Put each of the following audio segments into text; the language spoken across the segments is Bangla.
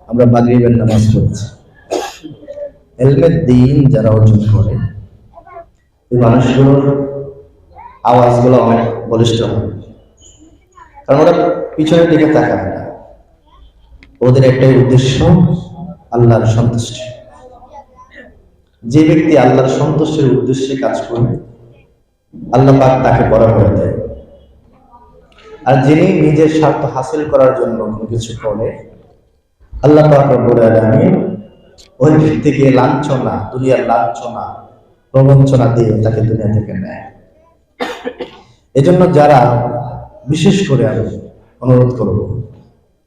আমরা মাগরিবের নামাজ পড়ছি। ইলমে দ্বীন যারা অর্জন করে এই মানুষগুলোর আওয়াজগুলো অনেক বলিষ্ঠ হয়, কারণ ওরা পিছনের দিকে তাকায় না। ওদের একটাই উদ্দেশ্য, আল্লাহর সন্তুষ্টি। যে ব্যক্তি আল্লাহর সন্তুষ্টির উদ্দেশ্যে কাজ করবে আল্লাহ পাক তাকে বড় করে দেয়। আর যিনি নিজের স্বার্থ হাসিল করার জন্য কোনো কিছু করে আল্লাহ পাক রব্বুল আলামিন ওই ব্যক্তিকে লাঞ্ছনা, দুনিয়ার লাঞ্ছনা, প্রবঞ্চনা দিয়ে তাকে দুনিয়া থেকে নেয়। এজন্য যারা, বিশেষ করে আমি অনুরোধ করব,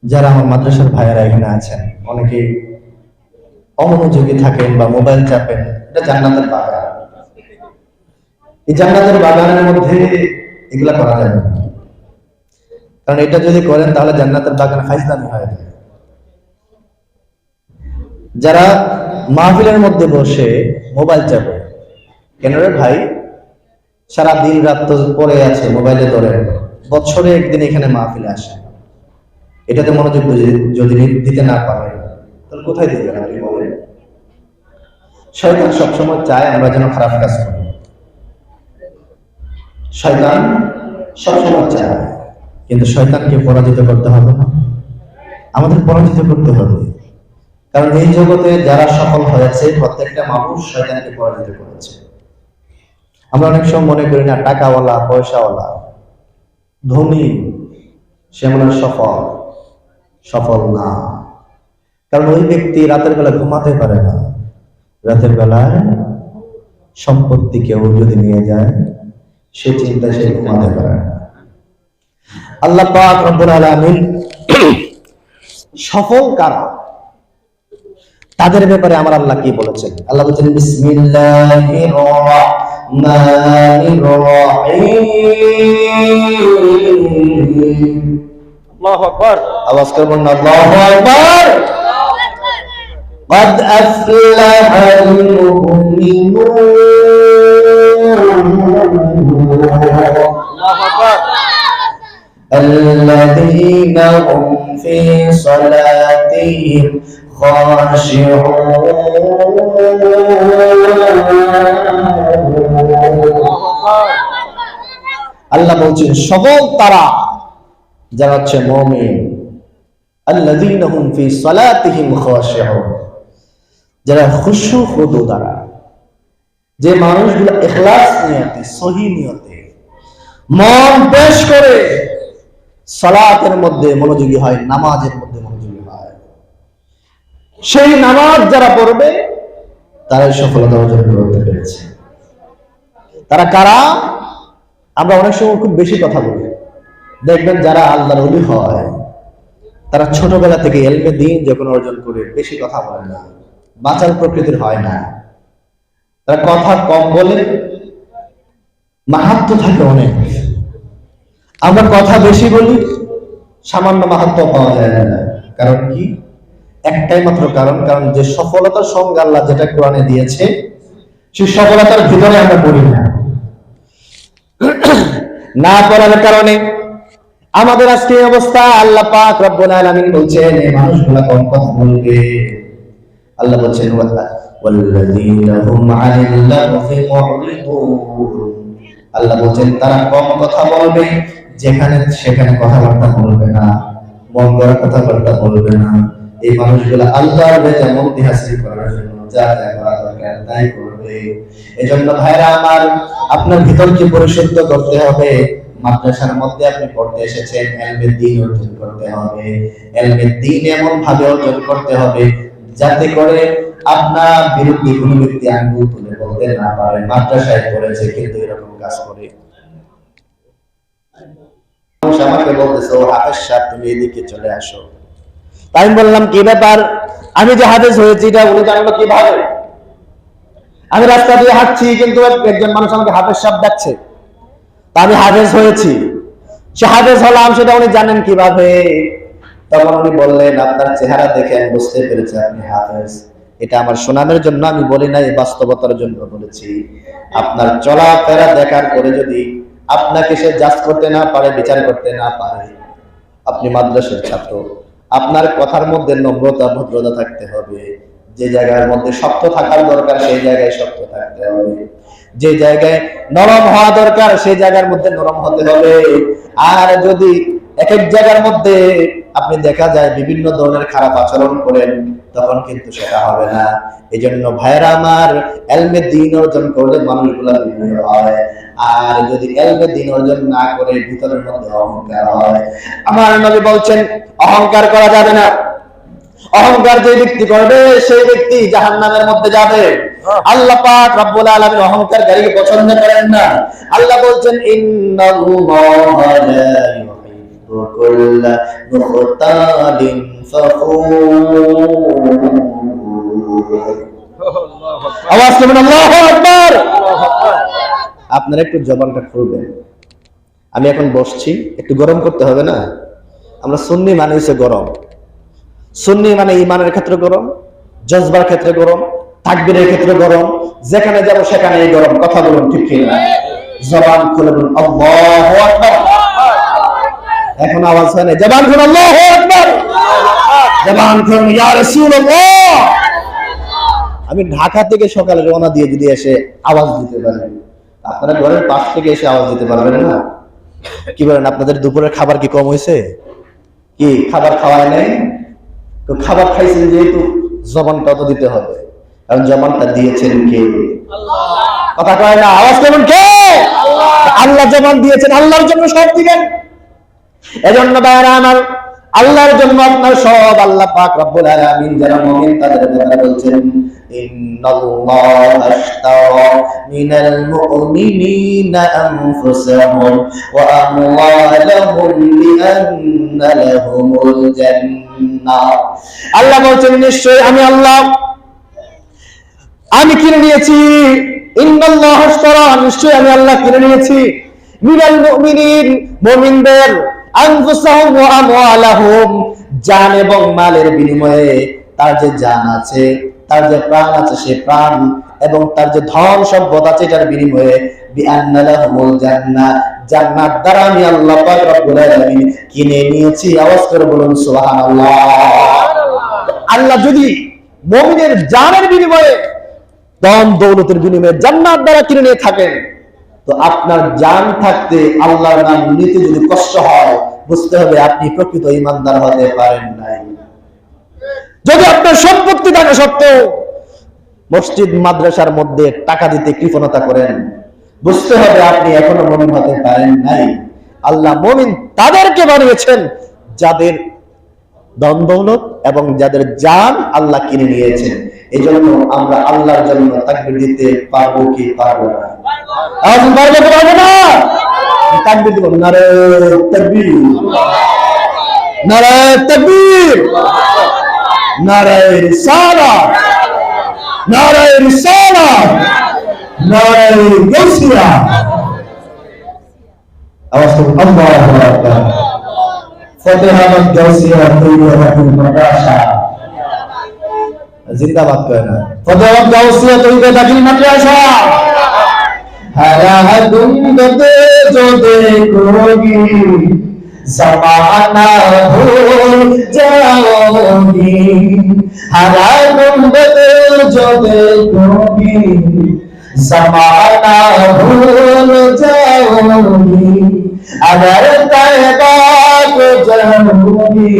যারা আমার মাদ্রাসার ভাইয়েরা এখানে আছেন, অনেকেই অমনোযোগী থাকেন বা মোবাইল চাপেন, এটা জান্নাতের বাগান। এই জান্নাতের বাগানের মধ্যে এগুলা করা যাবে না, কারণ এটা যদি করেন তাহলে জান্নাতের বাগান ফাইজলামি হয়ে যায়। যারা মাহফিলের মধ্যে বসে মোবাইল চাপে, কেন রে ভাই, সারা দিন রাত তো পড়ে আছে মোবাইলে ধরে, বছরে একদিন এখানে মাহফিলে আসে, এটাতে মনোযোগ যদি দিতে না পারে তাহলে কোথায় দিবেন আপনি বলেন? শয়তান সবসময় চায় আমরা যেন খারাপ কাজ করি। শয়তান সবসময় চায়, কিন্তু শয়তানকে পরাজিত করতে হবে না, আমাদের পরাজিত করতে হবে। কারণ এই জগতে যারা সফল হয়েছে প্রত্যেকটা মানুষ শয়তানকে পরাজিত করেছে। আমরা অনেক সময় মনে করি না টাকাওয়ালা, পয়সাওয়ালা, ধনী সে মনে সফল না। কারণ ওই ব্যক্তি রাতের বেলা ঘুমাতে পারে না, রাতের বেলায় সম্পত্তি কেউ যদি নিয়ে যায় সে চিন্তায় সে ঘুমাতে পারে না। আল্লাহ পাক রব্বুল আলামিন সফল কারা তাদের ব্যাপারে আমার আল্লাহ কি বলেছেন? আল্লাহ বলেছেন বিসমিল্লাহির রাহমানির রাহিম। আল্লাহু আকবার। আওয়াজ করে বলুন আল্লাহু আকবার। قد أفلح المؤمنون الذين هم في صلاتهم خاشعون আল্লাহ বলছেন সফল তারা যারা হচ্ছে মুমিন, আল্লাযীনা হুম ফি সালাতিহিম খাশিউন, যারা খুশু খুদু দ্বারা, যে মানুষগুলো ইখলাস নিয়তে, সহি নিয়তে, মন পেশ করে সালাতের মধ্যে মনোযোগী হয়, নামাজের মধ্যে মনোযোগী হয়, সেই নামাজ যারা পড়বে তারাই সফলতা অর্জন করতে পেরেছে। তারা কারা? আমরা অনেক সময় খুব বেশি কথা বলি, দেখবেন যারা আল্লাহর ওলি হয় তারা ছোটবেলা থেকে ইলমে দ্বীন যখন অর্জন করে বেশি কথা বলে না, বাচাল প্রকৃতির হয় না, তারা কথা কম বলে, মাহাত্ম্য থাকে অনেক। আমরা কথা বেশি বলি, সামান্য মাহাত্ম্য পাওয়া যায় না। কারণ কি? একটাই মাত্র কারণ যে সফলতার সঙ্গে আল্লাহ যেটা কোরআনে দিয়েছে সেই সফলতার ভিতরে আমরা পড়ি না পড়ার কারণে আমাদের আজকে এই অবস্থা। আল্লাহ পাক রব্বুল আলামিন বলছেন এই মানুষগুলো কম কথা বলবে। আল্লাহ বলছেন ওয়াল্লাযীনা হুম আনিল লাগফি মুরিদুন, আল্লাহ বলছেন তারা কম কথা বলবে, যেখানে সেখানে কথাবার্তা বলবে না, মন গড়া কথাবার্তা বলবে না। এই মানুষগুলো আল্লাহর রেজা মুক্তি হাসিল করার জন্য যা যা করা দরকার তাই করবে। এজন্য ভাইরা আমার, আপনার ভিতরকে পরিশুদ্ধ করতে হবে। মাদ্রাসার মধ্যে আপনি পড়তে এসেছেন, ইলমে দ্বীন অর্জন করতে হবে। ইলমে দ্বীন এমন ভাবে অর্জন করতে হবে যাতে করে আপনার বিরুদ্ধে কোনো ব্যক্তি আঙ্গুল তুলে বলতে না পারে মাদ্রাসায় পড়েছে কিন্তু এরকম কাজ করে। আমাকে বলতেছে ও হাফেজ সাহেব তুমি এদিকে চলে আসো। আমি বললাম কি ব্যাপার? আমি যে হাফেজ হয়েছি এটা উনি জানলো কিভাবে? আমি রাস্তা দিয়ে হাঁটছি কিন্তু একজন মানুষ আমাকে হাফেজ সাহেব ডাকছে, তা আমি হাফেজ হয়েছি, সে হাফেজ হলাম সেটা উনি জানেন কিভাবে? তখন উনি বললেন আপনার চেহারা দেখে আমি বুঝতে পেরেছি আপনি হাফেজ। এটা আমার সুনামের জন্য আমি বলি নাই, বাস্তবতার জন্য বলেছি। আপনার চলাফেরা দেখার পরে যদি আপনাকে সে জাজ করতে না পারে, বিচার করতে না পারে, আপনি মাদ্রাসার ছাত্র, আপনার কথার মধ্যে নম্রতা ভদ্রতা থাকতে হবে। যে জায়গার মধ্যে শক্ত থাকার দরকার সেই জায়গায় শক্ত থাকতে হবে, যে জায়গায় নরম হওয়া দরকার সেই জায়গার মধ্যে নরম হতে হবে। আর যদি এক এক জায়গার মধ্যে আপনি দেখা যায় বিভিন্ন ধরনের খারাপ আচরণ করেন, তখন কিন্তু সেটা হবে না। এই জন্য ভাইরা আমার, এলমে দ্বীন অর্জন করলে মানুষগুলা বিভিন্ন হয়। আর যদি এলমে দ্বীন অর্জন না করে ভিতরের মধ্যে অহংকার হয়, আমার নবী বলছেন অহংকার করা যাবে না। অহংকার যে ব্যক্তি করবে সেই ব্যক্তি জাহান্নামের মধ্যে যাবে। আল্লাহ পাক রব্বুল আলামিন অহংকারীকে পছন্দ করেন না। আল্লাহ বলছেন ইন্নাল্লাহা লা ইউহিব্বু কুল্লা মুখতালিন ফখুর। আওয়াজ করুন আল্লাহু আকবার। আপনারা একটু জবানটা খুলবেন। আমি এখন বসছি, একটু গরম করতে হবে না? আমরা সুন্নি মানে হচ্ছে গরম। সুন্নি মানে ঈমানের ক্ষেত্রে গরম, জজবার ক্ষেত্রে গরম, তাকবীরের ক্ষেত্রে গরম, যেখানে যাব সেখানে গরম। কথা বলুন ঠিক কি না? জবান খুলে বলুন আল্লাহু আকবার। এখন আওয়াজ হয় না? জবান খুলে আল্লাহু আকবার, জবান খুলে ইয়া রাসূলুল্লাহ। আমি ঢাকা থেকে সকালে রওনা দিয়ে যদি এসে আওয়াজ দিতে পারেন, আপনারা ঘরের পাশ থেকে এসে আওয়াজ দিতে পারবেন না? কি বলেন, আপনাদের দুপুরের খাবার কি কম হয়েছে? কি খাবার খাওয়ায় নাই? তো খাবার খাইছেন যেহেতু জবানটা তো দিতে হবে, কারণ জবানটা দিয়েছেন কে? কথা কয় না, আওয়াজ করুন কে? আল্লাহ জবান দিয়েছেন, আল্লাহর জন্য সব দিবেন। এজন্য ভাইরা আমার, আল্লাহর জন্য আপনার সব। আল্লাহ পাক রব্বুল আলামিন যারা মুমিন তাদের কথা বলছেন, ইন্নাল্লাহা আশতারা মিনাল মুমিনিনা আনফুসাহুম ওয়া আমওয়ালাহুম বিআন্না লাহুমুল জান্নাহ। আল্লাহ বলছেন নিশ্চয়ই আমি আল্লাহ, আমি কিনে নিয়েছি। ইন্নাল্লাহা আশতারা, নিশ্চয়ই আমি আল্লাহ কিনে নিয়েছি। মিনাল মুমিনিন, মুমিনদের, আনফুসাহুম ওয়া আমওয়ালাহুম, জান এবং মালের বিনিময়ে, তার যে জান আছে, তার যে প্রাণ আছে, সে প্রাণ এবং তার যে ধন সম্পদ আছে, এটার বিনিময়ে বিআন্না লাহুমুল জান্নাহ, জান্নাত দ্বারা আমি আল্লাহ পাক রব্বুল আলামিন কিনে নিয়েছি। আওয়াজ করে বলুন সুবহানাল্লাহ। আল্লাহ যদি মুমিনের জানের বিনিময়ে, ধন দৌলতের বিনিময়ে জান্নাত দ্বারা কিনে নিয়ে থাকেন, তো আপনার জান থাকতে আল্লাহর নাম নিতে যদি কষ্ট হয়, বুঝতে হবে আপনি প্রকৃত ঈমানদার হতে পারেন নাই। যদি আপনার সম্পত্তি থাকা সত্ত্বেও মসজিদ মাদ্রাসার মধ্যে টাকা দিতে কৃপণতা করেন, বুঝতে হবে আপনি এখনো মুমিন হতে পারেন নাই। আল্লাহ মুমিন তাদেরকে বানিয়েছেন যাদের ধন দৌলত এবং যাদের জান আল্লাহ কিনে নিয়েছেন। এই জন্য আমরা আল্লাহর জন্য তাকবীর দিতে পারবো কি পারবো না? পারবো না? তাকবীর দিব, নারে তাকবীর, নারে তাকবীর, নারে রিসালাত, নারে রিসালাত, নারে গাউসিয়া। আওয়াজ করুন আল্লাহু আকবার। ফতেহাবাদ গাউসিয়া তৈয়বাতুল মাদ্রাসা জিন্দাবাদ করে না? ফতেহাবাদ গাউসিয়া তৈয়বাতুল মাদ্রাসা। हरा गुंबद जो देखोगी ज़माना भूल जाओगी, हरा गुंबद जो देखोगी ज़माना भूल जाओगी, अगर तैबा को जाओगी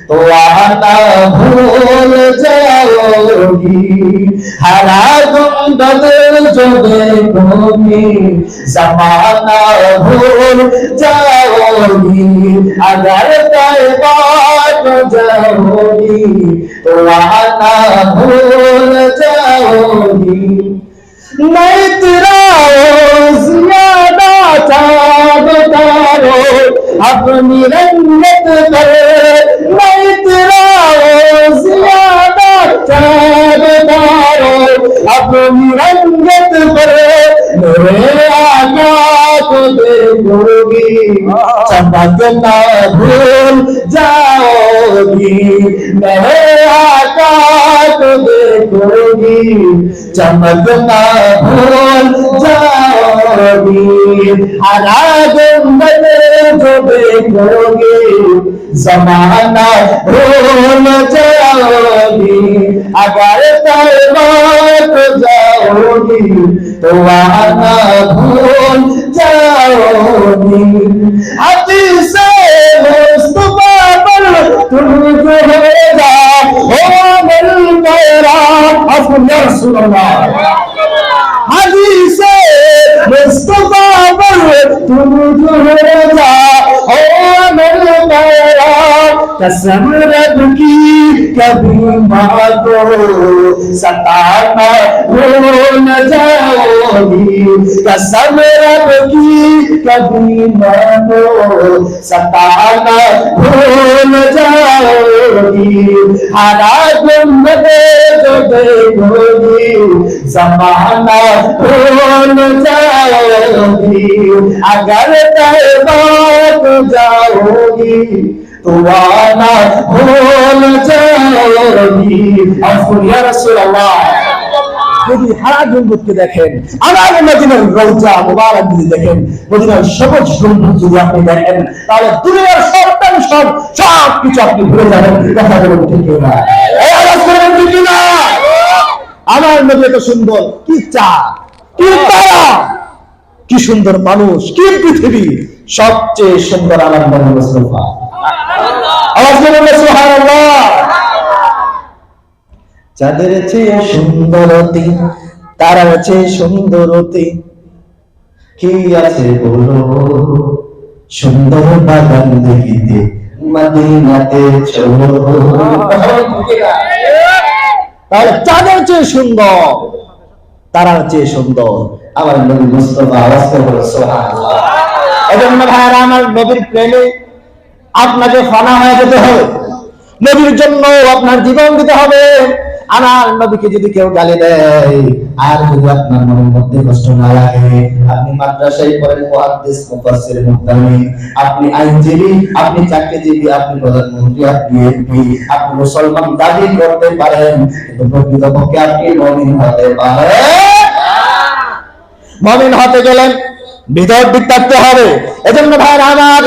तो आना भूल जाओगी, हरा गुंबद जो देखोगी ज़माना भूल जाओगी, अगर तैबा को जाओगी तो आना भूल जाओगी। मैं तेरा ज़ियादा चाहतारो अपनी रंगत पर, मैं तेरा ज़ियादा चाहतारो अपनी रंगत पर, मेरे आका को देखोगी चमकना भूल जाओगी, मेरे आका को करोगी चमकना भूल जाओगी हरा गुंबद जो करोगी जमाना भूल जाओगी अगर तौबा जाओगी तो आना भूल जाओगी हदीस मुस्तफा पर तुम जो होगा हो मिल मेरा अफुल या रसूल अल्लाह हदीस मुस्तफा पर तुम जो होगा हो मिल मेरा कसम रब की कभी मांगो सताना भूल जाओगी कसम रब की कभी मांगो सताना भूल जाओगी हरा गुंबद जो देखोगी जमाना भूल जाओगी अगर तौबा जाओगी तो आना भूल जाओगी अफुल या रसूल अल्लाह যদি হারা গম্বুজকে দেখেন আমার মদিনার রওজা মুবারক যদি দেখেন মদিনার সবুজ গম্বুজ যদি আপনি দেখেন তাহলে দুনিয়ার সব কিছু আপনি ভুলে যাবেন কথা বলুন ঠিক না এই আওয়াজ করবেন ঠিক না আমার নবী এত সুন্দর কি চাঁদ কি তারা কি সুন্দর মানুষ কি পৃথিবী সবচেয়ে সুন্দর আমার নবী মুস্তাফা আওয়াজ করবেন সুবহানাল্লাহ চাঁদের চেয়ে সুন্দরতি তারার চেয়ে সুন্দরতি কি আছে বলো সুন্দর বাগান দেখিতে মদিনাতে চলো তাহলে চাঁদের চেয়ে সুন্দর তারার চেয়ে সুন্দর আমার নবী মুস্তাফা আওয়াজ করে সুবহানাল্লাহ এজন্য ভাইরা আমার নবীর প্রেমে আপনাকে ফানা হয়ে যেতে হবে নবীর জন্য আপনার জীবন দিতে হবে আমার নবীকে যদি কেউ গালি দেয় আর যদি আপনার মনের মধ্যে কষ্ট না লাগে আপনি মাদ্রাসায় পড়েন মুহাদ্দিস মুফাসসির মুহতামিম আপনি আইনজীবী আপনি চাকরিজীবী আপনি প্রধানমন্ত্রী আপনি এমপি আপনি মুসলমান দাবি করতে পারেন কিন্তু প্রকৃতপক্ষে আপনি মুমিন হতে পারেন মুমিন হতে গেলে ভিতর দিক থাকতে হবে এজন্য ভাইরা আমার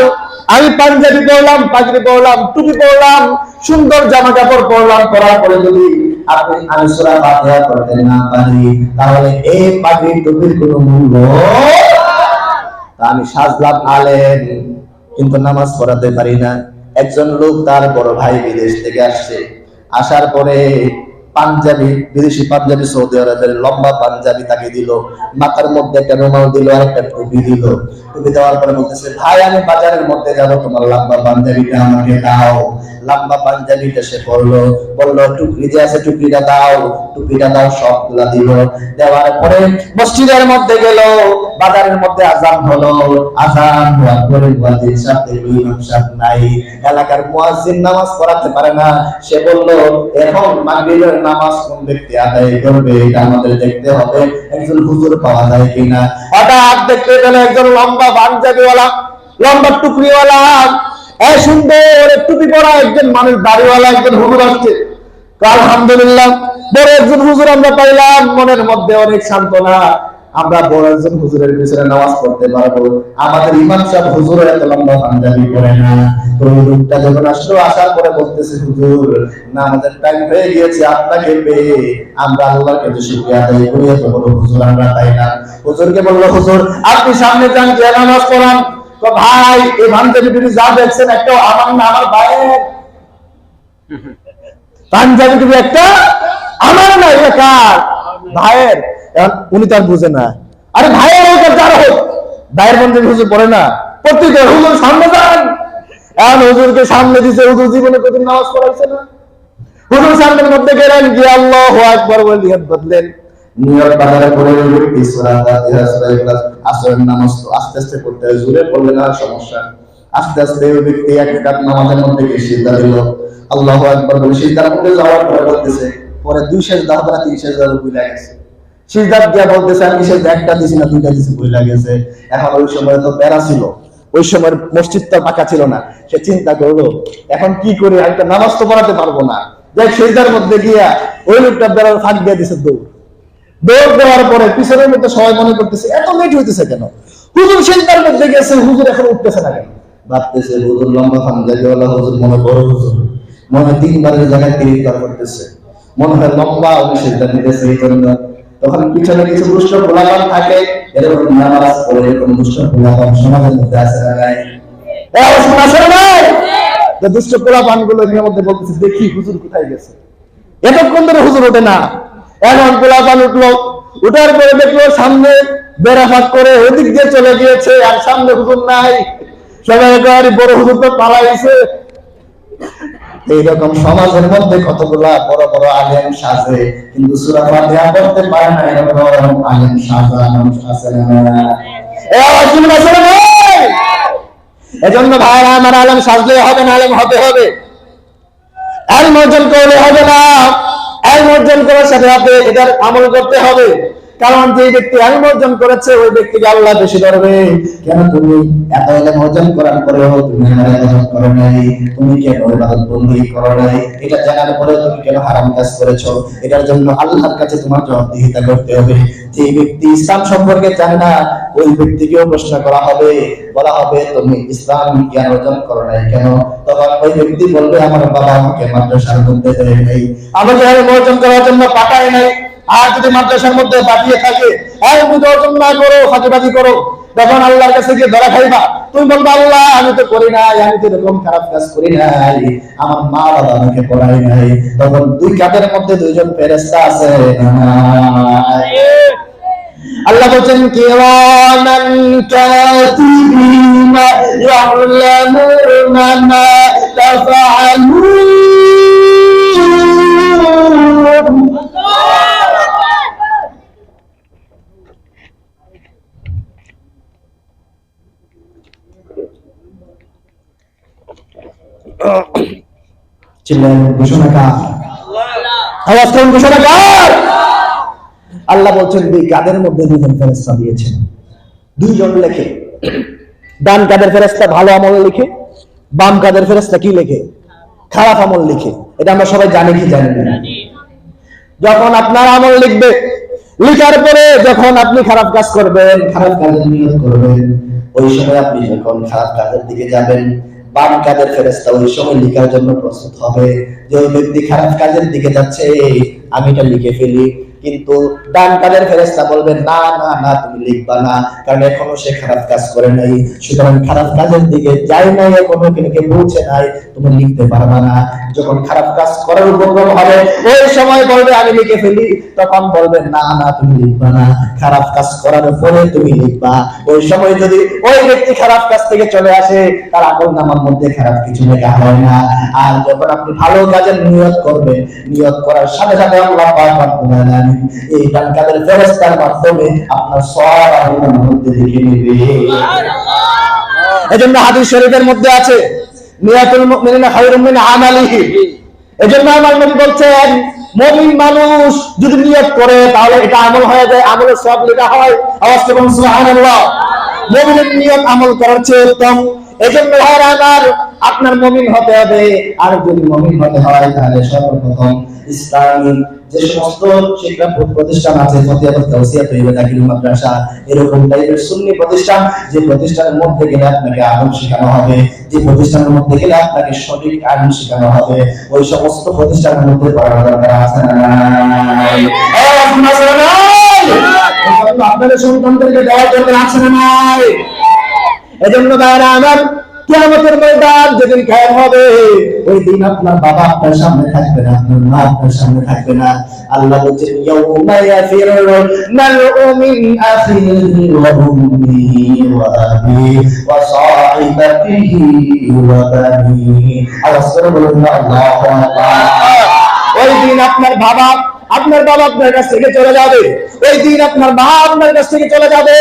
আমি পাঞ্জাবি পরলাম পাগড়ি পরলাম টুপি পরলাম সুন্দর জামা কাপড় পরলাম পরার পরে যদি আপনি আমি সূরা ফাতিহা পড়তে না পারি তাহলে এই পাগড়ি টুপির কোনো মূল্য আমি সাজলাম আলেম কিন্তু নামাজ পড়াতে পারি না একজন লোক তার বড় ভাই বিদেশ থেকে আসছে আসার পরে পাঞ্জাবি বিদেশি পাঞ্জাবি সৌদি আরবের লম্বা পাঞ্জাবি তাকে দিল মাথার মধ্যে একটা রুমাল দিল আর একটা টুপি দিল টুপি দেওয়ার পরে বলতেছে ভাই আমি বাজারের মধ্যে যাব তোমার লম্বা পাঞ্জাবিটা আমাকে দাও লম্বা পাঞ্জাবিটা সে বলল টুপি যে আছে টুপিটা দাও সবগুলা দিল দেওয়ার পরে মসজিদের মধ্যে গেল বাজারের মধ্যে আযান হলো আযান হওয়ার পরে মুয়াজ্জিন সাহেব ইমাম সাহেব নাই এলাকার মুয়াজ্জিন নামাজ পড়াতে পারে না সে বলল এখন মাগরিবের নামাজ কোন ব্যক্তি আদায় করবে এটা আমাদের দেখতে হবে একজন হুজুর পাওয়া যায় কিনা হঠাৎ দেখতে পেল একজন লম্বা পাঞ্জাবিওয়ালা লম্বা টুকরিওয়ালা এই সুন্দর টুপি পরা একজন মানুষ দাড়িওয়ালা একজন হুজুর আসছে আলহামদুলিল্লাহ বড় একজন হুজুর আমরা পাইলাম মনের মধ্যে অনেক সান্ত্বনা আমরা বড় একজন হুজুরের পিছনে নামাজ পড়তে পারবো আমাদের ইমাম সাহেব হুজুর এত লম্বা পাঞ্জাবি পরে না তো লোকটা যখন আসলো আসার পরে বলতেছে হুজুর না আমাদের টাইম হয়ে গিয়েছে আপনাকে পেয়ে আমরা আল্লাহর কাছে শুকরিয়া আদায় করি এত বড় হুজুর আমরা তাই না হুজুরকে বলল হুজুর আপনি সামনে যান যে নামাজ পড়ান তো ভাই এই পাঞ্জাবি টুপি যা দেখছেন একটা আমার না আমার ভাইয়ের পাঞ্জাবি টুপি একটা আমার না এটা কার ভাইয়ের উনি তার বুঝে না আরে ভাইয়ের হোক আর যার হোক ভাইয়ের পাঞ্জাবি হুজুর পড়ে না প্রত্যেক হুজুর সামনে যান এখন হুজুরকে সামনে দিছে হুজুর জীবনে কোনদিন নামাজ পড়াইছে না হুজুর সামনের মধ্যে গেলেন গিয়ে আল্লাহু আকবার বলে নিয়ত বদলেন নিয়ত বাজারে পড়ে ব্যক্তি সূরা ফাতিহা সূরা ইখলাস আসরের নামাজ তো আস্তে আস্তে পড়তে হয় জোরে পড়লে না সমস্যা আস্তে আস্তে ওই ব্যক্তি এক রাকাত নামাজের মধ্যে গিয়ে সিজদা দিল আল্লাহু আকবার বলে সিজদার মধ্যে যাওয়ার পরে বলতেছে পরে দুই সিজদা হবে না তিন সিজদা ভুলে গেছে সিজদা দিয়া বলতেছে আমি সিজদা একটা দিছি না দুইটা দিছি ভুলে গেছে এখন ওই সময় তো প্যারা ছিল ওই সময় মসজিদটা পাকা ছিল না সে চিন্তা করলো এখন কি করে একটা নামাজ তো পড়াতে পারবো না যাই সিজদার মধ্যে গিয়া ওই লোকটার দ্বারা ফাঁক দিয়ে দিছে দৌড় দেওয়ার পরে পিছনের মধ্যে সবাই মনে করতেছে এত লেট হইতেছে কেন, হুজুর চিন্তার মধ্যে গেছে, হুজুর এখন উঠতেছে না কেন, ভাবতেছে হুজুর লম্বা খানজাদিওয়ালা হুজুর, মনে বড় হুজুর, মনে হয় 3 বারের জায়গায় 3 বার করতেছে, মনে হয় লম্বা অনুশীলন নিতেছে। এই জন্য তখন পিছনে কিছু দুষ্ট গোলাপান থাকে, এরকম নামাজ পড়ে এরকম দুষ্ট গোলাপান সমাজের মধ্যে আছে না নাই? দুষ্ট গোলাপান গুলো এর মধ্যে বলতেছে দেখি হুজুর কোথায় গেছে, এতক্ষণ ধরে হুজুর ওঠে না, এখন গোলাপান উঠলো, উঠার পরে দেখলো সামনে বেড়া ফাঁক করে ওদিক দিয়ে চলে গিয়েছে, আর সামনে হুজুর নাই, সবাই একেবারে বড় হুজুর তো পালাইছে। এইরকম সমাজের মধ্যে কতগুলা বড় বড় আলেম সাজে, কিন্তু সূরা ফাতিহা পড়তে পারে না, এরকম আলেম সাজা মানুষ আছে না? এজন্য ভাইরা আমার, আলেম সাজলে হবে না, আলেম হতে হবে। ইলম অর্জন করলে হবে না, ইলম অর্জন করার সাথে সাথে এটার আমল করতে হবে। কারণ যে ব্যক্তি ইলম অর্জন করেছে ওই ব্যক্তিকে আল্লাহ বেশি ধরবে। কেন তুমি এত ইলম অর্জন করার পরেও তুমি ইবাদত করো নাই? তুমি কেন ইবাদত বন্দী করো নাই? এটা জানার পরেও তুমি কেন হারাম কাজ করেছো? এটার জন্য আল্লাহর কাছে তোমার জবাবদিহিতা করতে হবে। যে ব্যক্তি ইসলাম সম্পর্কে জানে না ওই ব্যক্তিকেও প্রশ্ন করা হবে, বলা হবে তুমি ইসলাম জ্ঞান অর্জন করো নাই কেন? তখন ওই ব্যক্তি বলবে আমার বাবা আমাকে মাদ্রাসার মধ্যে দেয় নাই, আমাকে ইলম অর্জন করার জন্য পাঠায় নাই। আর যদি মাদ্রাসার মধ্যে পাঠিয়ে থাকে, ইলম অর্জন না করো, ফাঁকিবাজি করো, তখন আল্লাহর কাছে গিয়ে ধরা খাইবা। তুমি বলবা আল্লাহ আমি তো করি নাই, আমি তো এরকম খারাপ কাজ করি নাই, আমার মা বাবা আমাকে পড়াই নাই। তখন দুই কাঁধের মধ্যে দুইজন ফেরেশতা আছে। আল্লাহ বলেন কিরামান কাতিবিনা ইয়ালামুনা মা তাফআলুন। চিল্লান ঘোষণাকার, আওয়াজ করুন ঘোষণাকার। আল্লাহ বলছেন দুই কাঁধের মধ্যে দুইজন ফেরেশতা দিয়েছেন, দুইজন লেখে। ডান কাঁধের ফেরেশতা ভালো আমল লিখে, বাম কাঁধের ফেরেশতা কি লেখে? খারাপ আমল লিখে। এটা আমরা সবাই জানি কি জানি না? যখন আপনার আমল লিখবে, লিখার পরে যখন আপনি খারাপ কাজ করবেন, খারাপ কাজের নিয়ত করবেন, ওই সময় আপনি যখন খারাপ কাজের দিকে যাবেন, বাম কাজের ফেরেশতা ওই সময় লিখার জন্য প্রস্তুত হবে যে ওই ব্যক্তি খারাপ কাজের দিকে যাচ্ছে, আমি এটা লিখে ফেলি। কিন্তু ডান কাজের ফেরেশতা বলবেন না না না, তুমি লিখবা না, কারণ এখনো সে খারাপ কাজ করে নাই, সুতরাং খারাপ কাজের দিকে যাই নাই, এখনো কিন্তু পৌঁছে নাই, তুমি লিখতে পারবা না। যখন খারাপ কাজ করার উপক্রম হবে ওই সময় বলবে আমি লিখে ফেলি, তখন বলবেন না না তুমি লিখবা না, খারাপ কাজ করার পরে তুমি লিখবা। ওই সময় যদি ওই ব্যক্তি খারাপ কাজ থেকে চলে আসে, তার আমলনামার মধ্যে খারাপ কিছু লেখা হয় না। আর যখন আপনি ভালো কাজের নিয়ত করবেন, নিয়ত করার সাথে সাথে আল্লাহ পাক রব্বুল আলামিন এই ডান কাঁধের ফেরেশতার মাধ্যমে আপনার সওয়াব আমলের মধ্যে লিখে নেবে। এজন্য হাদিস শরীফের মধ্যে আছে নিয়াতুল মুমিনিনা খায়রুম মিন আমালিহি। এজন্য আমার নবী বলছেন মুমিন মানুষ যদি নিয়ত করে তাহলে এটা আমল হয়ে যায়, আমলের সওয়াব লেখা হয়। আওয়াজ করুন সুবহানাল্লাহ। মুমিনের নিয়ত আমল করার চেয়ে উত্তম। এজন্য ভাইরা আমার, আপনার মুমিন হতে হবে। আর যদি মুমিন হতে হয় তাহলে সর্বপ্রথম ইসলামী যে সমস্ত শিক্ষা প্রতিষ্ঠান আছে, ফতিয়াতুল তাওসিয়া তৈবা দাখিলুল মাদ্রাসা, এরকম টাইপের সুন্নি প্রতিষ্ঠান, যে প্রতিষ্ঠানের মধ্যে গেলে আপনাকে আমল শেখানো হবে, যে প্রতিষ্ঠানের মধ্যে গেলে আপনাকে সঠিক আইন শেখানো হবে, ওই সমস্ত প্রতিষ্ঠানের মধ্যে পড়ার দরকার আছে না নাই? আপনাদের সন্তানদেরকে দেওয়ার দরকার আছে না নাই? এজন্য ভাইরা আমার, কিয়ামতের ময়দান যেদিন কায়েম হবে, ওই দিন আপনার বাবা আপনার সামনে থাকবে না, আপনার মা আপনার সামনে থাকবে না। আল্লাহ বলেন ইয়াউমা ইয়াফিরুল মারউ মিন আখিহি ওয়া উম্মিহি ওয়া আবিহি ওয়া সাহিবাতিহি ওয়া বানিহি। আল্লাহ বলেন আল্লাহু আকবার। ওই দিন আপনার বাবা আপনার বাবা আপনার কাছ থেকে চলে যাবে, ওই দিন আপনার মা আপনার কাছ থেকে চলে যাবে,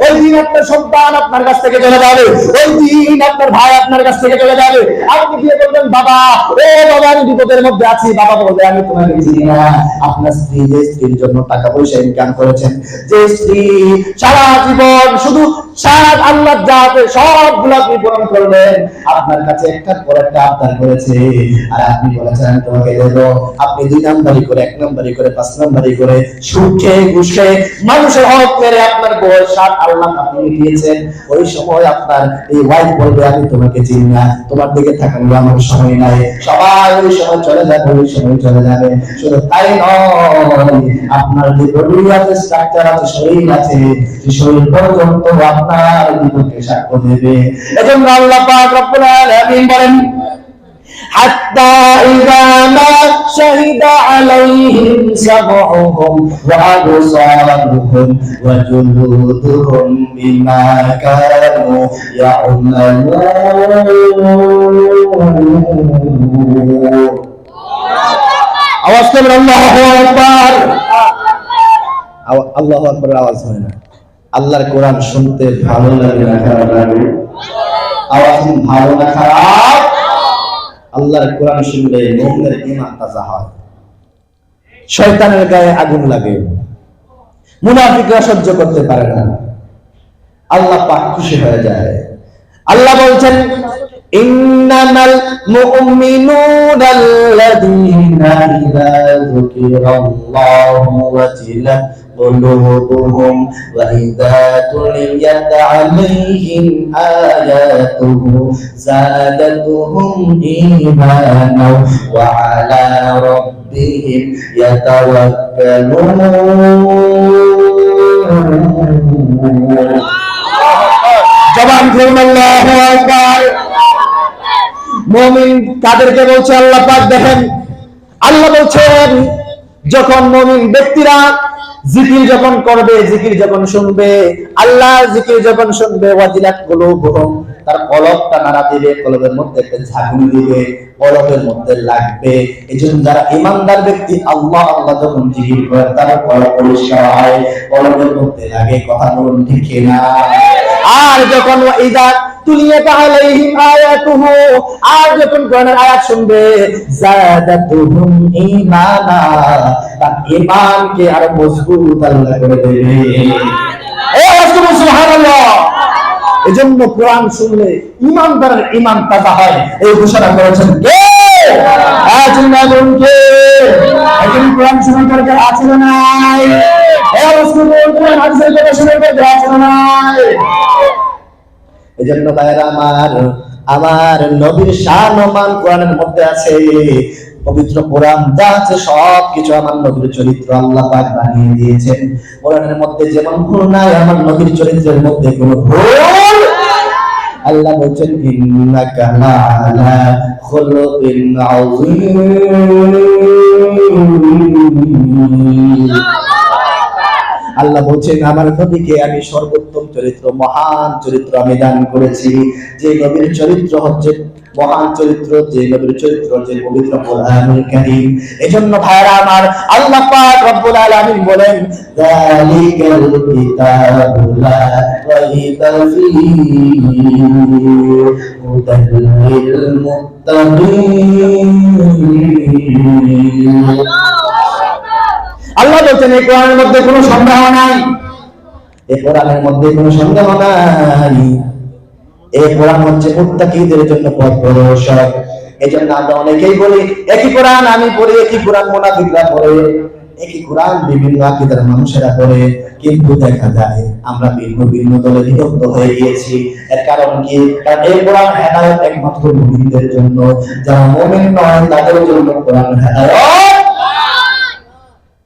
ওই দিন আপনার সন্তান আপনার কাছ থেকে চলে যাবে, ওই দিন আপনার ভাই আপনার কাছ থেকে চলে যাবে। আপনি গিয়ে বলবেন বাবা, ও বাবা আমি বিপদের মধ্যে আছি। বাবা বলবে আমি তোমাকে চিনি না। আপনার স্ত্রী যে স্ত্রীর জন্য টাকা পয়সা ইনকাম করেছেন, যে স্ত্রী সারা জীবন শুধু সাত আল্লাহ যাতে সবগুলো আপনি পূরণ করবেন, আপনার কাছে একটার পর একটা আবদার করেছে, আর আপনি বলেছেন আমি তোমাকে দেবো। আপনি 2 নাম্বারি করে, 1 নাম্বারি করে, 5 নাম্বারি করে সুখে ঘুষে মানুষের হক মেরে আপনার বয়স 7 আল্লাহ আপনি দিয়েছেন। ওই সময় আপনার এই ওয়াইফ বলবে আমি তোমাকে চিনি না, তোমার দিকে তাকানোর আমার সময় নাই। সবাই ওই সময় চলে যাবে, ওই সময় চলে যাবে। শুধু তাই নয়, আপনার যে বডি আছে, স্ট্রাকচার আছে, শরীর আছে, সেই শরীর পর্যন্ত আপনার বিপক্ষে সাক্ষ্য দেবে। এজন্য আল্লাহ পাক রব্বুল আলামিন বলেন হাত্তা ইযা মা শাহিদা আলাইহিম সাবহুম ওয়া আবসারুহুম ওয়া জুলুদুহুম বিমা কানু ইয়া'মালুন। আওয়াজ করে আল্লাহু আকবার। আল্লাহু আকবার আওয়াজ হয় না। আল্লাহর কোরআন শুনতে ভালো লাগে না খারাপ লাগে? আওয়াজ ভালো না খারাপ? আল্লাহর কোরআন শুনলে মুমিনের ঈমান তাজা হয়, শয়তানের গায়ে আগুন লাগে, মুনাফিকরা সহ্য করতে পারে না, আল্লাহ পাক খুশি হয়ে যায়। আল্লাহ বলছেন ইন্নামাল মুমিনুনা আল্লাযীনা ইযা যুকিরাল্লাহু ওয়াজিলাত قلوبهم وإذا تليت عليهم آياته زادتهم إيمانا وعلى ربهم يتوكلون। জবান খুলুন আল্লাহু আকবার। মুমিন কাদেরকে বলছে আল্লাহ পাক দেখেন, আল্লাহ বলছেন যখন মুমিন ব্যক্তিরা জিকির যখন করবে, জিকির যখন শুনবে, আল্লাহর জিকির যখন শুনবে, ওয়াজিলাত কুলুবুহুম, তার কলবটা নাড়া দিবে, কলবের মধ্যে একটা ঝাঁকুনি দিবে, কলবের মধ্যে লাগবে। এজন্য যারা ঈমানদার ব্যক্তি আল্লাহ আল্লাহ যখন জিকির করে তার কলব পরিষ্কার হয়, কলবের মধ্যে লাগে। কথা বলুন ঠিক কিনা? আর যখন ওয়াইদা তুলিয়াত আলাইহিম আয়াতুহু, আর যখন কোরআনের আয়াত শুনবে, যাদাতুহুম ঈমানা, তার ঈমানকে আরো মজবুত আল্লাহ করে দেবে। সুবহানাল্লাহ। এজন্য কোরআন শুনলে ঈমানদারের ঈমান তাজা হয়, এই ঘোষণা করেছেন কে? আছেন না কে? এখন কোরআন শোনার দরকার আছে না নাই? এই রাসূল কোরআন হাদিসের কথা শোনার দরকার আছে না নাই? এজন্য ভাইরা আমার নবীর শান ও মান কোরআনের মধ্যে আছে। পবিত্র কোরআন যা আছে সবকিছু আমার নবীর চরিত্র আল্লাহ পাক বানিয়ে দিয়েছেন। কোরআনের মধ্যে যেমন ভুল নাই, আমার নবীর চরিত্রের মধ্যে কোনো ভুল। আল্লাহ বলেন ইন্নাকা লাআলা খুলুকিন আযীম। আল্লাহ বলছেন আমার নবীকে আমি সর্বোত্তম চরিত্র, মহান চরিত্র আমি দান করেছি। যে নবীর চরিত্র হচ্ছে মহান চরিত্র, যে নবীর চরিত্র যে পবিত্র কোরআনুল কারীম। এজন্য ভাইরা আমার আল্লাহ পাক রব্বুল আলামিন বলেন যালিকাল কিতাবু লা রাইবা ফীহি হুদাল লিল মুত্তাকিন। আল্লাহ বলছেন এই কোরআনের মধ্যে কোনো সন্দেহ নাই, এই কোরআনের মধ্যে কোনো সন্দেহ নাই। এই কোরআন হচ্ছে মুত্তাকিদের জন্য পথ প্রদর্শক। এজন্য আমরা অনেকেই বলি একই কোরআন আমি পড়ি, একই কোরআন মুনাফিকরা পড়ে, একই কোরআন বিভিন্ন আকীদার মানুষেরা পড়ে, কিন্তু দেখা যায় আমরা ভিন্ন ভিন্ন দলে বিভক্ত হয়ে গিয়েছি। এর কারণ কি? কারণ এই কোরআন হেদায়েত একমাত্র মুমিনদের জন্য, যারা মুমিন নয় তাদের জন্য কোরআন হেদায়েত।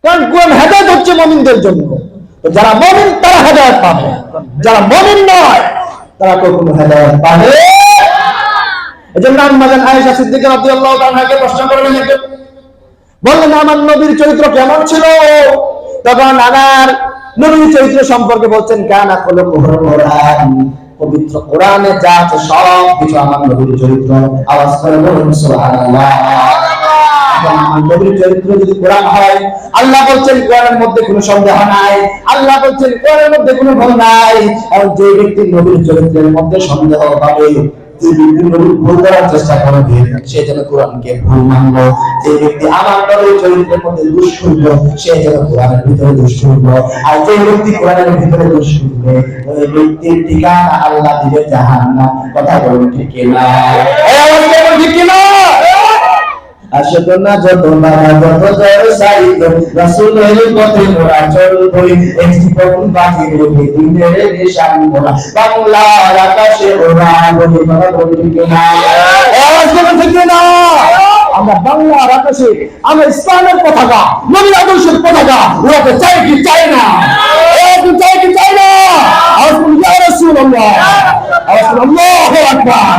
কারণ কোরআন হেদায়েত হচ্ছে মুমিনদের জন্য, তো যারা মুমিন তারা হেদায়েত পাবে, যারা মুমিন নয় তারা কখনো হেদায়েত পাবে না। এজন্য আম্মা জান আয়েশা সিদ্দিকা রাদিয়াল্লাহু তাআলাকে প্রশ্ন করলেন, বললেন আমার নবীর চরিত্র কেমন ছিল? তখন আমার নবীর চরিত্র সম্পর্কে বলছেন কানা খুলুকুল কোরআন, পবিত্র কোরআনে যা আছে সব কিছু আমার নবীর চরিত্র। আওয়াজ করে বলুন সুবহানাল্লাহ। আমার নবীর চরিত্র যদি কোরআন হয়, আল্লাহ বলছেন কোরআনের মধ্যে কোনো সন্দেহ নাই, আল্লাহ বলছেন কোরআনের মধ্যে কোনো ভুল নাই। আর যে ব্যক্তি নবীর চরিত্রের মধ্যে সন্দেহ পাবে, যে ব্যক্তি নবীর ভুল করার চেষ্টা করবে, সে যেন কোরআনকে ভুল মানলো। যে ব্যক্তি আমার নবীর চরিত্রের মধ্যে দোষ করলো, সে যেন কোরআনের ভিতরে দোষ করলো। আর যে ব্যক্তি কোরআনের ভিতরে দোষ করবে, ওই ব্যক্তির ঠিকানা আল্লাহ দিবে জাহান্নাম। কথা বলুন ঠিক কিনা? এই আওয়াজ কেমন ঠিক কিনা? আসবে না যত বাধা যত জয় সাইতো, রাসূলের পথে মোরা চলবই, এই জীবন বাজি রেখে দিনের নিশান মোরা, বাংলার আকাশে ওড়াবই। কথা বলুন ঠিক কিনা? আওয়াজ কেমন ঠিক কিনা? আমরা বাংলার আকাশে আমরা ইসলামের পতাকা, নবীর আদর্শের পতাকা উড়াতে চাই কি চাই না? চাই কি চাই না? আওয়াজ করুন ইয়া রাসূলুল্লাহ, আওয়াজ করুন আল্লাহু আকবার।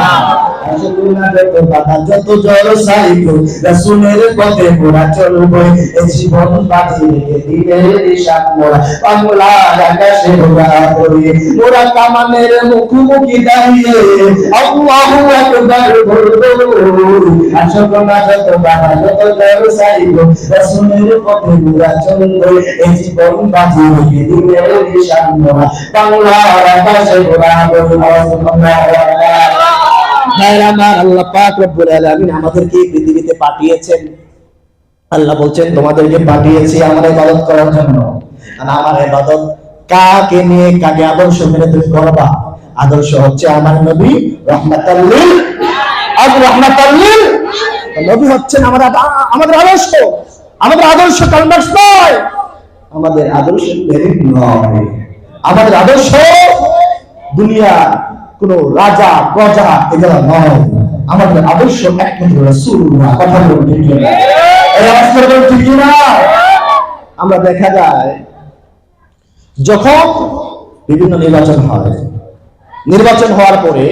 আসবে না যত বাধা যত জয় সাইতো, রাসূলের পথে মোরা চলবই, এই জীবন বাজি রেখে দিনের নিশান মোরা, বাংলার আকাশে ওড়াবই। মোরা কামানের মুখোমুখি দাঁড়িয়ে আল্লাহু আকবার বলবো। আসবে না যত বাধা যত জয় সাইতো, রাসূলের পথে মোরা চলবই, এই জীবন বাজি রেখে দিনের নিশান মোরা, বাংলার আকাশে ওড়াবই। আল্লাহ পাক রব্বুল আলামিন আমাদেরকে পৃথিবীতে পাঠিয়েছেন। আল্লাহ বলছেন তোমাদেরকে পাঠিয়েছি আমার ইবাদত করার জন্য। আর আমার ইবাদত কাকে নিয়ে, কাকে আদর্শ মেনে তুমি করবা? আদর্শ হচ্ছে আমার নবী রাহমাতাল লিল রাহমাতাল। নবী হচ্ছেন আমাদের আদর্শ। আমাদের আদর্শ কনভার্স নয়, আমাদের আদর্শ মেরিট নয়, আমাদের আদর্শ দুনিয়া কোন রাজা প্রজা এগুলো নয়। আমাদের আদর্শ একমাত্র রাসূলুল্লাহ। কথা বলুন ঠিক কিনা? এই আওয়াজ করবেন ঠিক কিনা? আমরা দেখা যায় যখন বিভিন্ন নির্বাচন হয়, নির্বাচন হওয়ার পরে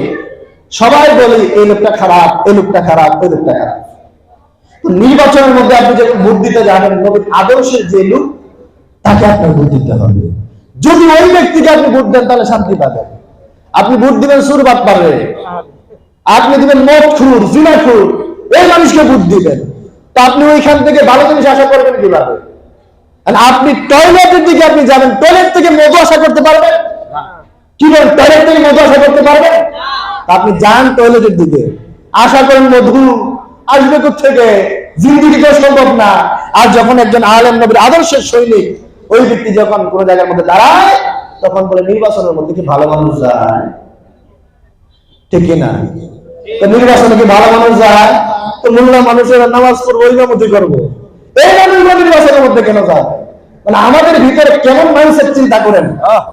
সবাই বলে এই লোকটা খারাপ, এই লোকটা খারাপ, এই লোকটা খারাপ। তো নির্বাচনের মধ্যে আপনি যখন ভোট দিতে যাবেন, নবীর আদর্শের যে লোক তাকে আপনার ভোট দিতে হবে। যদি ওই ব্যক্তিকে আপনি ভোট দেন তাহলে শান্তি পাবেন। আপনি ভোট দিবেন সুরবাত পারে, আপনি দিবেন মদখুর, জিনাখুর, এই মানুষকে ভোট দিবেন, তো আপনি ওইখান থেকে ভালো জিনিস আশা করবেন কিভাবে? আপনি টয়লেটের দিকে আপনি যাবেন, টয়লেট থেকে মধু আশা করতে পারবেন? কি বলেন? টয়লেট থেকে মধু আশা করতে পারবেন? আপনি যান টয়লেটের দিকে, আশা করেন মধু আসবে থেকে, জিন্দিগিতে সম্ভব না। আর যখন একজন আলেম নবীর আদর্শের সৈনিক ওই ব্যক্তি যখন কোন জায়গার মধ্যে দাঁড়ায়, তখন বলে নির্বাচনের মধ্যে কি ভালো মানুষ যায়? ঠিক কিনা? তো নির্বাচনে কি ভালো মানুষ যায়? তো মোল্লা মানুষের নামাজ পড়বো, ইমামতি করবো, এই মানুষগুলো নির্বাচনের মধ্যে কেন যায়? মানে আমাদের ভিতরে কেমন মাইন্ডসেট চিন্তা করেন,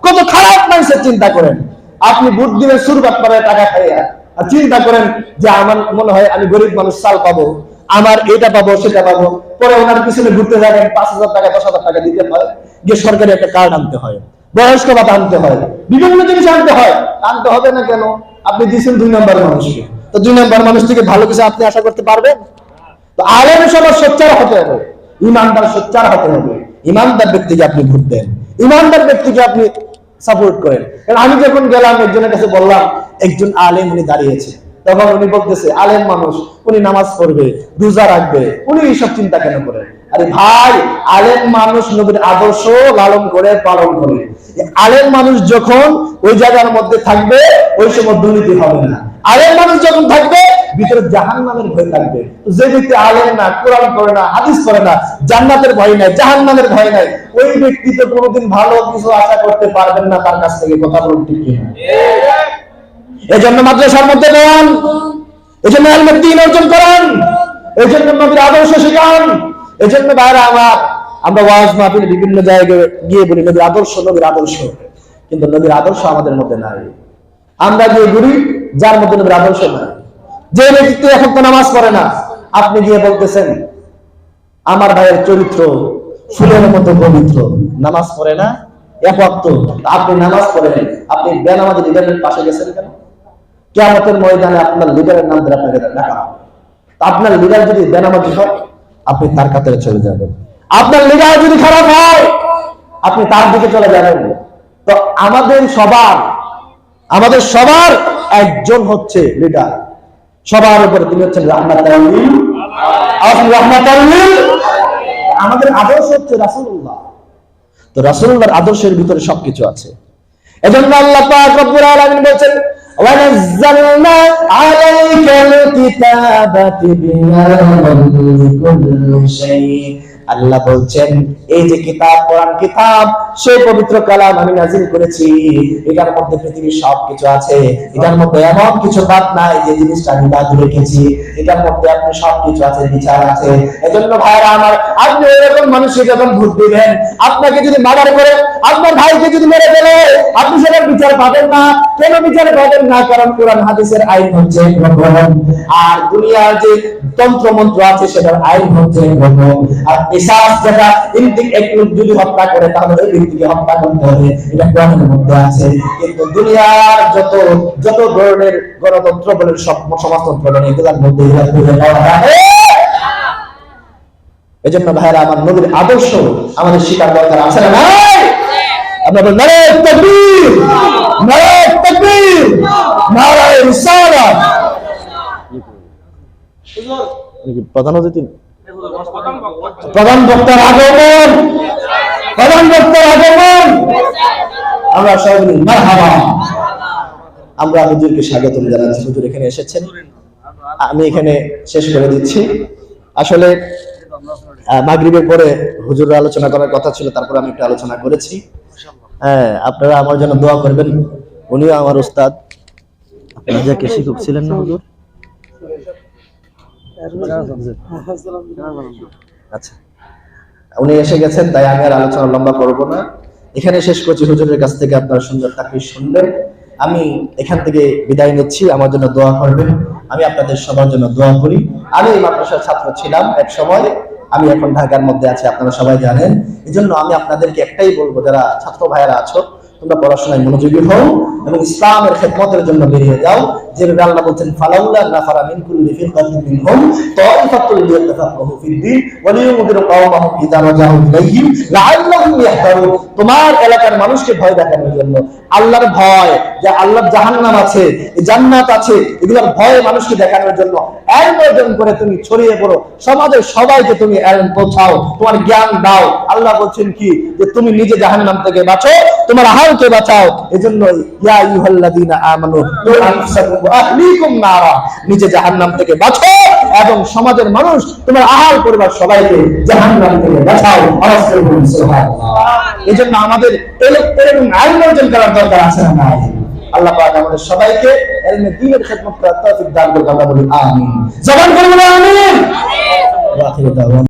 কত খারাপ মাইন্ডসেট চিন্তা করেন। আপনি ভোট দিবেন সুরবাত পাড়ায় টাকা খাইয়া, আর চিন্তা করেন যে আমার মনে হয় আমি গরিব মানুষ, চাল পাবো, আমার এটা পাবো সেটা পাবো। পরে ওনার পিছনে ঘুরতে যাবেন, 5,000 টাকা 10,000 টাকা দিতে হয়, গিয়ে সরকারি একটা কার্ড আনতে হয়, বয়স্ক ভাতা আনতে হয়, বিভিন্ন জিনিস আনতে হয়। আনতে হবে না কেন? আপনি দিচ্ছেন 2 নম্বর মানুষকে, তো 2 নম্বর মানুষ থেকে ভালো কিছু আপনি আশা করতে পারবেন? তো আলেম সমাজ সোচ্চার হতে হবে, ইমানদার সোচ্চার হতে হবে। ইমানদার ব্যক্তিকে আপনি ভোট দেন, ইমানদার ব্যক্তিকে আপনি সাপোর্ট করেন। কারণ আমি যখন গেলাম একজনের কাছে বললাম, একজন আলেম উনি দাঁড়িয়েছে, তখন উনি বলতেছে আলেম মানুষ, উনি নামাজ পড়বে, রোজা রাখবে, উনি এইসব চিন্তা কেন করেন? আরে ভাই, আলেম মানুষ নবীর আদর্শ লালন করে পালন করে। আলেম মানুষ যখন ওই জায়গার মধ্যে থাকবে, ওই সময় দুর্নীতি হবে না। আলেম মানুষ যখন থাকবে, ভিতরে জাহান্নামের ভয় থাকবে। যে ব্যক্তি আলেম না, কোরআন পড়ে না, হাদিস পড়ে না, জান্নাতের ভয় নাই, জাহান্নামের ভয় নাই, ওই ব্যক্তি তো কোনোদিন ভালো কিছু আশা করতে পারবেন না তার কাছ থেকে। কথা বলুন ঠিক কিনা? এই জন্য মাদ্রাসার মধ্যে নেন, এই জন্য ইলমের দ্বীন অর্জন করেন, এই জন্য নবীর আদর্শ শেখান। এই জন্য ভাইরা আমার, আমরা ওয়াজ মাহফিলে বিভিন্ন জায়গায় গিয়ে বলি নবীর আদর্শ, নবীর আদর্শ, কিন্তু নবীর আদর্শ আমাদের মধ্যে নাই। আমরা গিয়ে ঘুরি যার মধ্যে নবীর আদর্শ নাই। যে ব্যক্তি এখন তো নামাজ পড়ে না, আপনি গিয়ে বলতেছেন আমার ভাইয়ের চরিত্র ফুলের মতো পবিত্র, নামাজ পড়ে না, এক ওয়াক্ত। আপনি নামাজ পড়েন, আপনি বেনামাজি লিডারের পাশে গেছেন কেন? কিয়ামতের ময়দানে আপনার লিডারের নাম ধরে আপনাকে ডাকা হবে। আপনার লিডার যদি বেনামাজি হয়, আপনি তার কাতারে চলে যাবেন। আপনার লিডার যদি খারাপ হয়, আপনি তার দিকে চলে যাবেন। তো আমাদের সবার একজন হচ্ছে লিডার, সবার উপরে তিনি হচ্ছেন রাহমাতুল লিল আমাদের আদর্শ হচ্ছে রাসূলুল্লাহ। তো রাসূলুল্লাহর আদর্শের ভিতরে সবকিছু আছে। এজন্য আল্লাহ পাক রব্বুল আলামিন বলেন ওয়া নাযালনা আলাইকাল কিতাবা তিবয়ানান লিকুল্লি শাই। আল্লাহ বলছেন এই যে কিতাব, কোরআন কিতাব, সেই পবিত্র কালাম আমি নাযিল করেছি, এটার মধ্যে পৃথিবীর সবকিছু আছে, এটার মধ্যে এমন কিছু বাদ নাই যে জিনিসটা আমি বাদ রেখেছি, এটার মধ্যে আপনি সবকিছু আছে, বিচার আছে। এজন্য ভাইরা আমার, আপনি এরকম মানুষকে যখন ভোট দিবেন, আপনাকে যদি মার্ডার করে, আপনার ভাইকে যদি মেরে ফেলে, আপনি সেটার বিচার পাবেন না। কেন বিচার পাবেন না? কারণ কোরআন হাদিসের আইন হচ্ছে একরকম, আর দুনিয়ার যে তন্ত্র মন্ত্র আছে সেটার আইন হচ্ছে একরকম। আর কিসাস যেটা, একটু যদি হত্যা করে তাহলে ওই ব্যক্তিকে হত্যা করতে হবে, এটা কোরআনের মধ্যে আছে। কিন্তু দুনিয়ার যত ধরনের গণতন্ত্র বলেন, সমাজতন্ত্র বলেন, এগুলোর মধ্যে এজন্য ভাইরা আমার, নবীর আদর্শ আমাদের শিকার দরকার আছে না নাই? আমরা বলি নারে তাকবীর, নারে তাকবীর, নারে রিসালাত। প্রধান অতিথি, প্রধান বক্তার আগমন, প্রধান বক্তার আগমন, আমরা সবাই বলি মারহাবা। আমরা হুজুরকে স্বাগতম জানাচ্ছি, হুজুর এখানে এসেছেন। আমি এখানে শেষ করে দিচ্ছি। আসলে মাগরিবের পরে হুজুরের আলোচনা করার কথা ছিল, তারপর আমি একটু আলোচনা করেছি। হ্যাঁ, আপনারা আমার জন্য দোয়া করবেন। উনিও আমার উস্তাদ, আপনারা যে কে শিক্ষক ছিলেন না হুজুর? আচ্ছা, উনি এসে গেছেন, তাই আমি আর আলোচনা লম্বা করব না, এখানে শেষ করছি। হুজুরের কাছ থেকে আপনারা সুন্দর তাকবীর শুনলেন। আমি এখান থেকে বিদায় নিচ্ছি, আমার জন্য দোয়া করবেন। আমি আপনাদের সবার জন্য দোয়া করি। আমি এই মাদ্রাসার ছাত্র ছিলাম এক সময়, আমি এখন ঢাকার মধ্যে আছি, আপনারা সবাই জানেন। এই জন্য আমি আপনাদেরকে একটাই বলবো, যারা ছাত্র ভাইয়েরা আছো, তোমরা পড়াশোনায় মনোযোগী হও এবং ইসলামের খেদমতের জন্য বেরিয়ে যাও। যেভাবে আল্লাহ বলছেন ফালাউলা নাফারা মিন কুল্লি ফিরকাতিন মিনহুম তাইফাতুল লিয়াতাফাক্কাহু ফিদ-দীন ওয়া লিয়ুনযিরু কওমাহুম ইযা রাজাউ ইলাইহিম লাআল্লাহুম ইয়াহদারুন। তোমার এলাকার মানুষকে ভয় দেখানোর জন্য, আল্লাহর ভয়, যে আল্লাহর জাহান্নাম আছে, জান্নাত আছে, এগুলোর ভয় মানুষকে দেখানোর জন্য এলম অর্জন করে তুমি ছড়িয়ে পড়ো, সমাজের সবাইকে তুমি এলম পৌঁছাও, তোমার জ্ঞান দাও। আল্লাহ বলছেন কি, যে তুমি নিজে জাহান্নাম থেকে বাঁচো, তোমার আহালকে বাঁচাও। এজন্য ইয়া আইয়ুহাল্লাযীনা আমানু কু আনফুসাকুম ওয়া আহলিকুম নারা, নিজে জাহান্নাম থেকে বাঁচো এবং সমাজের মানুষ, তোমার আহাল পরিবার সবাইকে জাহান্নাম থেকে বাঁচাও। আল্লাহু সুবহানাল্লাহ। এজন্য আমাদের এরকম আইন অর্জন করার দরকার আছে না নাই? আল্লাহ পাক আমাদের সবাইকে ইলমে দ্বীনের খিদমত করার তৌফিক দান করুন। আমরা বলি আমিন। জবান করে বলি আমিন। ওয়া আখিরু দাওয়ানা।